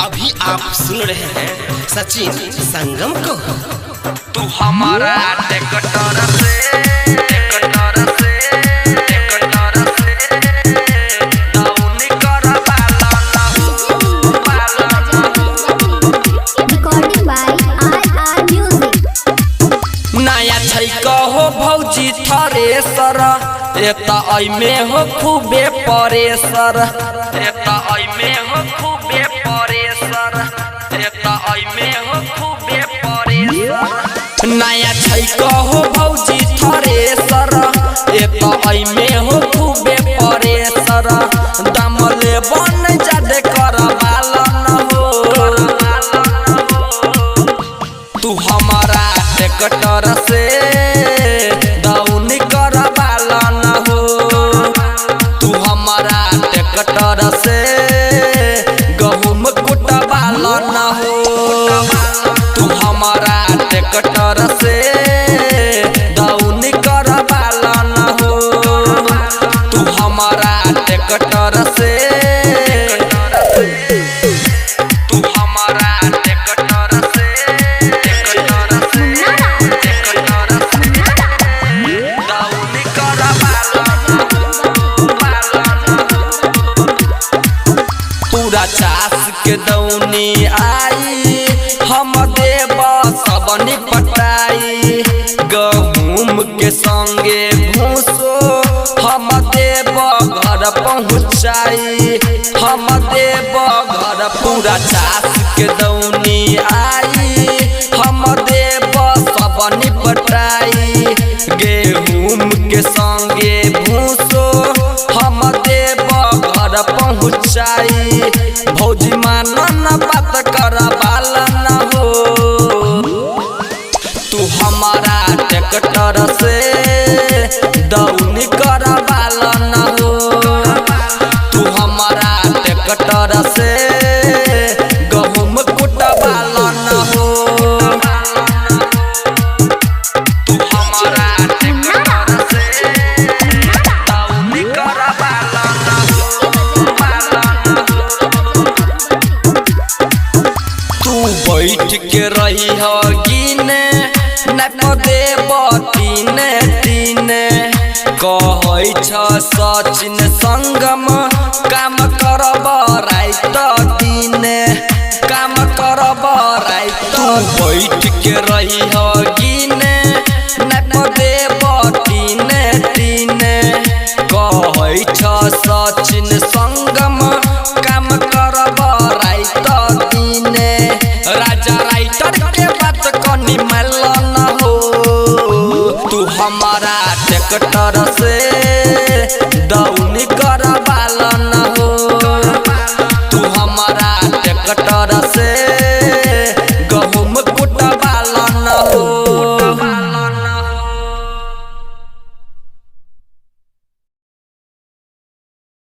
अभी आप सुन रहे हैं सचिन संगम को। तू हमारा टेकटर से डाउन कर बाला ना हो। Recording by R music. नया छै कहो भौजी थरेसर एता अइमे हो खूबे परेसर एता अइमे हो खूबे परेसर एता अइमे हो खूबे परेसर। नया छै कहो भौजी थरेसर एता अइमे हो खूबे परेसर। दाम ले बन जादे करवाला न हो। तू हमारा टेकटर से डाउन करवाला न हो। तू हमारा टेकटर से गहुम कुटवाला न हो। तू हमारा टेकटर से डाउन करवाला न हो। तू हमारा टेकटर से तू हमारा टेकटर से डाउन करवाला पूरा चास के दौनी आई हम देव सबनी पटाई। गहूम के संगे भूसो हम देव घर पहुँचाई। हम देव घर पूरा चास के दौनी आई हम देव सबनी पटाई। गेहूम के संगे भूसो हम देव घर पहुँचाई। भौजी मानन बात करवाला न हो। तू हमारा टेकटर से डाउन करवाला न हो। तू हमारा टेकटर से गहुम कुटवाला न हो। तू हमारा टेकटर से डाउन करवाला न हो। तू बैठ के रही हो गिने न को देव तीने तीने। कहै छ सचिन संगम काम करब राइत दिने काम करब राइत। तू बैठ के रही हो गिने न को देव तीने तीने। कहै छ सचिन संगम काम करब राइत दिने। राजा राइटर के बात कनी मानल न हो। तू हमारा टेकटर